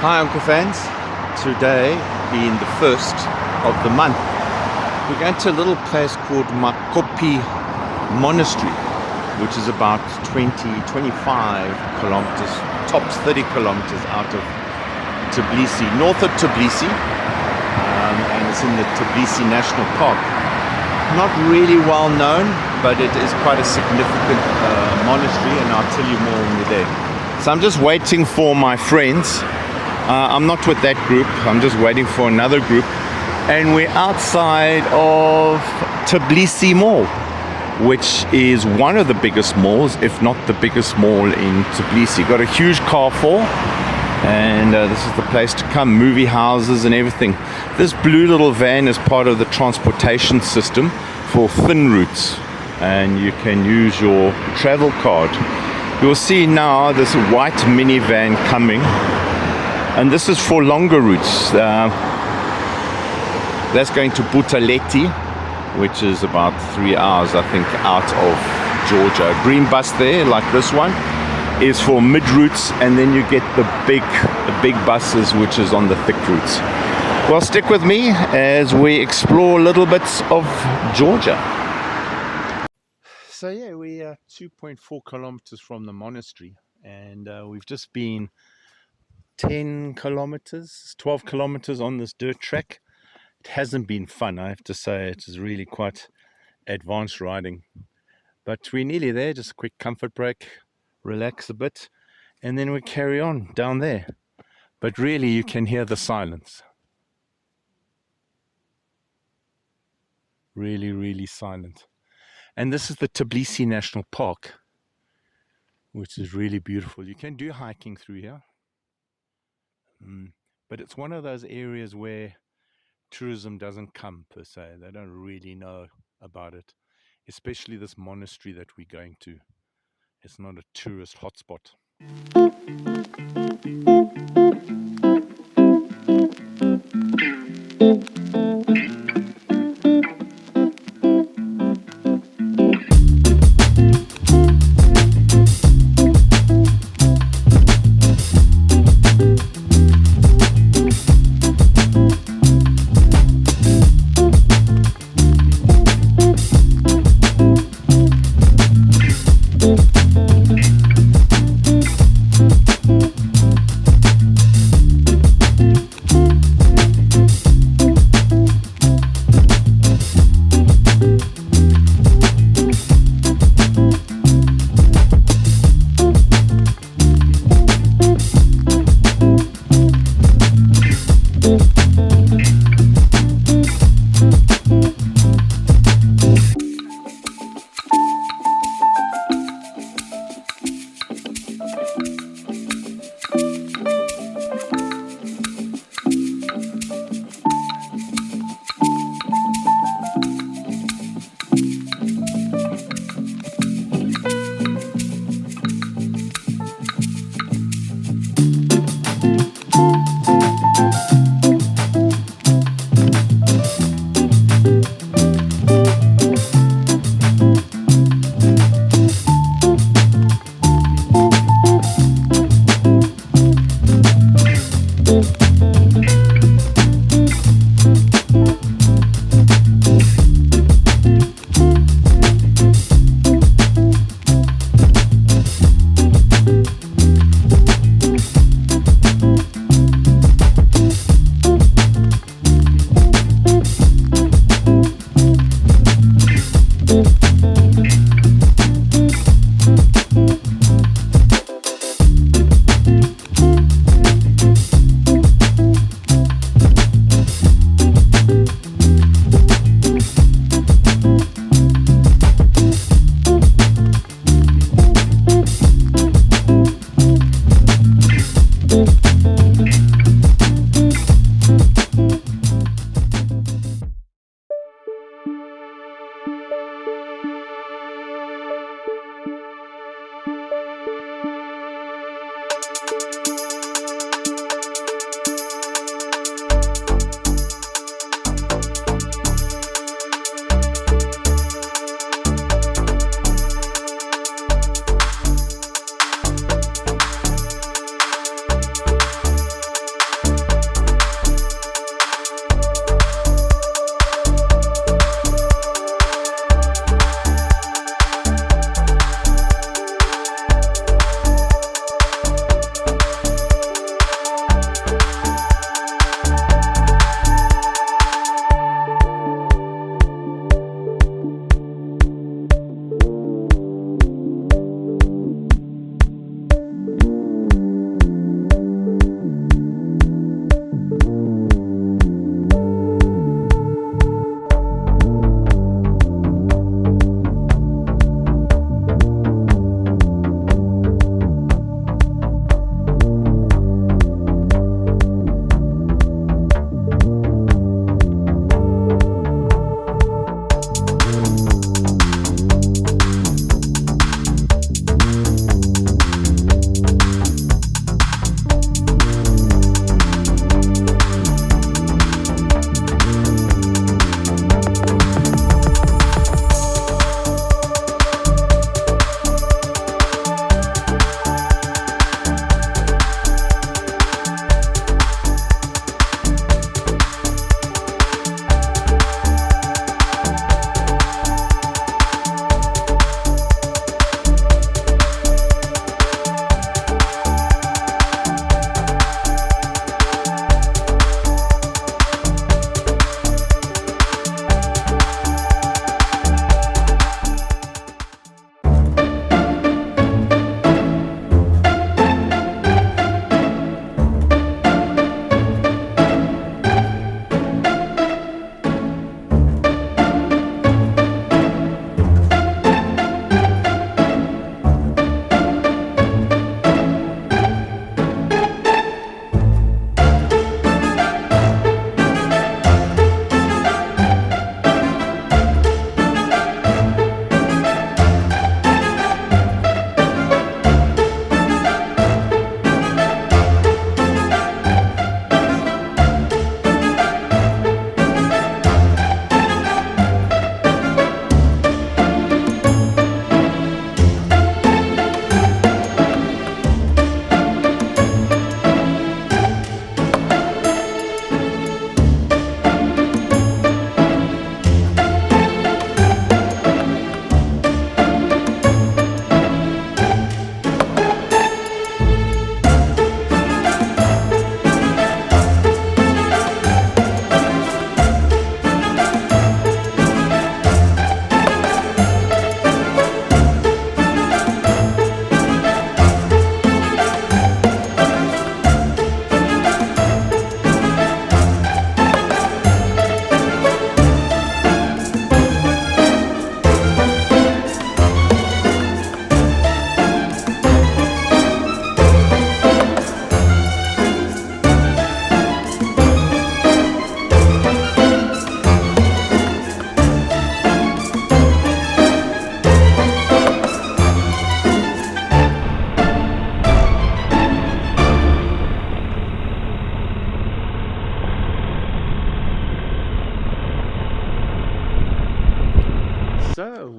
Hi Uncle fans, today being the first of the month, we're going to a little place called Martkopi Monastery, which is about 25 kilometers, tops 30 kilometers out of Tbilisi, north of Tbilisi, and it's in the Tbilisi National Park. Not really well known, but it is quite a significant monastery, and I'll tell you more when we're there. So I'm just waiting for my friends. I'm not with that group, I'm just waiting for another group, and we're outside of Tbilisi Mall, which is one of the biggest malls, if not the biggest mall in Tbilisi. Got a huge Carrefour, and this is the place to come, movie houses and everything. This blue little van is part of the transportation system for thin routes, and you can use your travel card. You'll see now this white minivan coming, and this is for longer routes. That's going to Butaleti, which is about 3 hours, I think, out of Georgia. A green bus there, like this one, is for mid routes, and then you get the big buses, which is on the thick routes. Well, stick with me as we explore little bits of Georgia. So yeah, we are 2.4 kilometers from the monastery, and we've just been 10 kilometers, 12 kilometers on this dirt track. It hasn't been fun, I have to say. It is really quite advanced riding, but we're nearly there. Just a quick comfort break, relax a bit, and then we carry on down there. But really you can hear the silence, really silent. And this is the Tbilisi National Park, which is really beautiful. You can do hiking through here. But it's one of those areas where tourism doesn't come per se. They don't really know about it, especially this monastery that we're going to. It's not a tourist hotspot.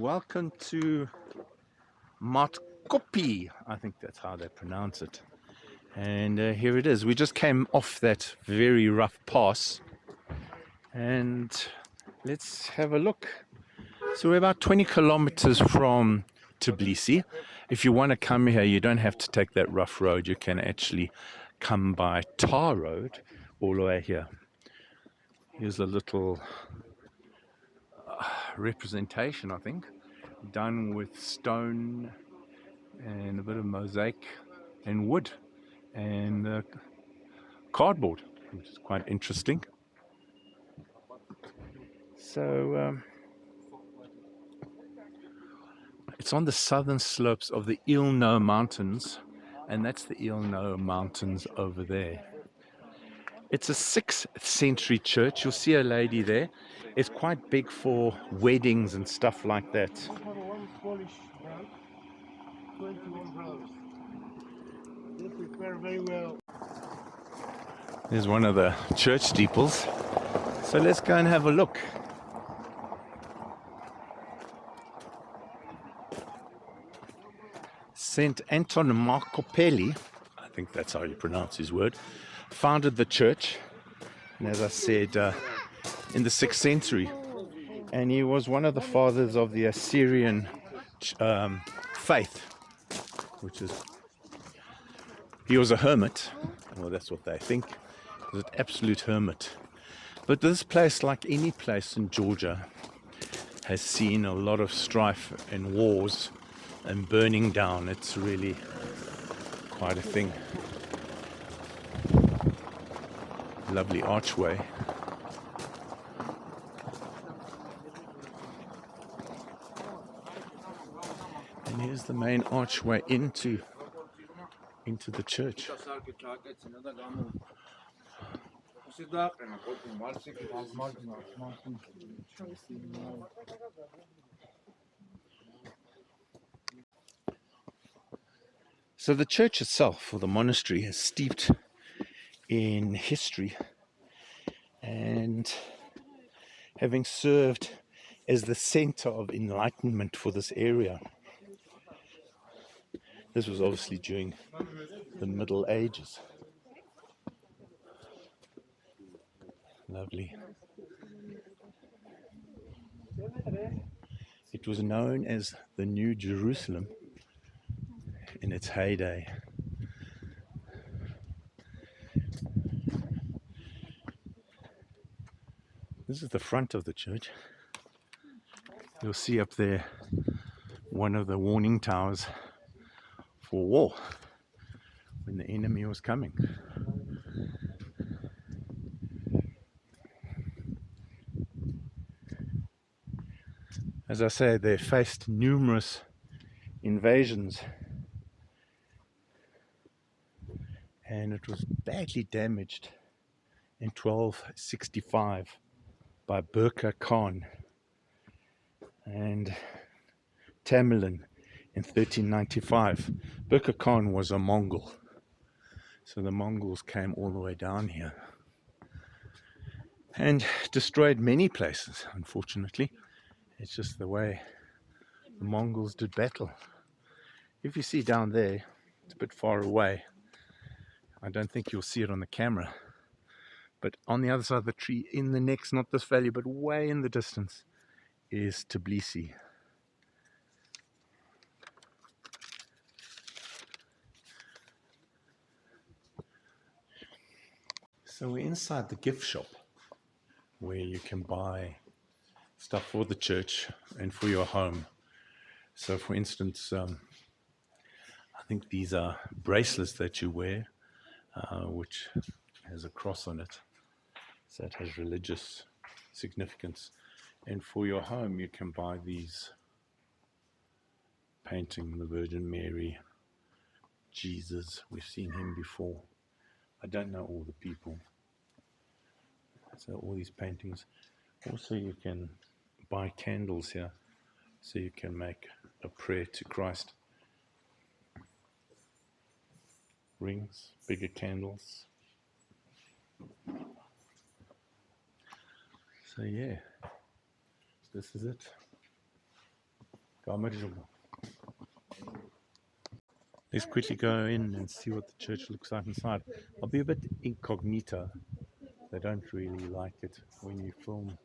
welcome to Martkopi, I think that's how they pronounce it. And here it is. We just came off that very rough pass, and let's have a look. So we're about 20 kilometers from Tbilisi. If you want to come here, you don't have to take that rough road. You can actually come by tar road all the way here. Here's a little representation, I think, done with stone and a bit of mosaic and wood and cardboard, which is quite interesting. So it's on the southern slopes of the Ialno Mountains, and that's the Ialno Mountains over there. It's a 6th century church. You'll see a lady there. It's quite big for weddings and stuff like that. They prepare very well. There's one of the church steeples. So let's go and have a look. Saint Anton Martkopeli, I think that's how you pronounce his word, founded the church, and as I said, in the 6th century. And he was one of the fathers of the Assyrian faith, which is, he was a hermit, well, that's what they think. He was an absolute hermit. But this place, like any place in Georgia, has seen a lot of strife and wars and burning down. It's really quite a thing. Lovely archway. And here's the main archway into the church. So the church itself, or the monastery, is steeped in history, and having served as the center of enlightenment for this area. This was obviously during the Middle Ages. Lovely. It was known as the New Jerusalem in its heyday. This is the front of the church. You'll see up there one of the warning towers for war when the enemy was coming. As I say, they faced numerous invasions, and it was badly damaged in 1265 by Berka Khan and Tamerlane in 1395. Berka Khan was a Mongol, so the Mongols came all the way down here and destroyed many places. Unfortunately, it's just the way the Mongols did battle. If you see down there, it's a bit far away. I don't think you'll see it on the camera, but on the other side of the tree, in the next, not this valley, but way in the distance, is Tbilisi. So we're inside the gift shop, where you can buy stuff for the church and for your home. So for instance, I think these are bracelets that you wear, which has a cross on it, so it has religious significance. And for your home, you can buy these painting the Virgin Mary, Jesus. We've seen him before. I don't know all the people. So all these paintings. Also, you can buy candles here, so you can make a prayer to Christ. Rings, bigger candles. So yeah, this is it. Let's quickly go in and see what the church looks like inside. I'll be a bit incognito. They don't really like it when you film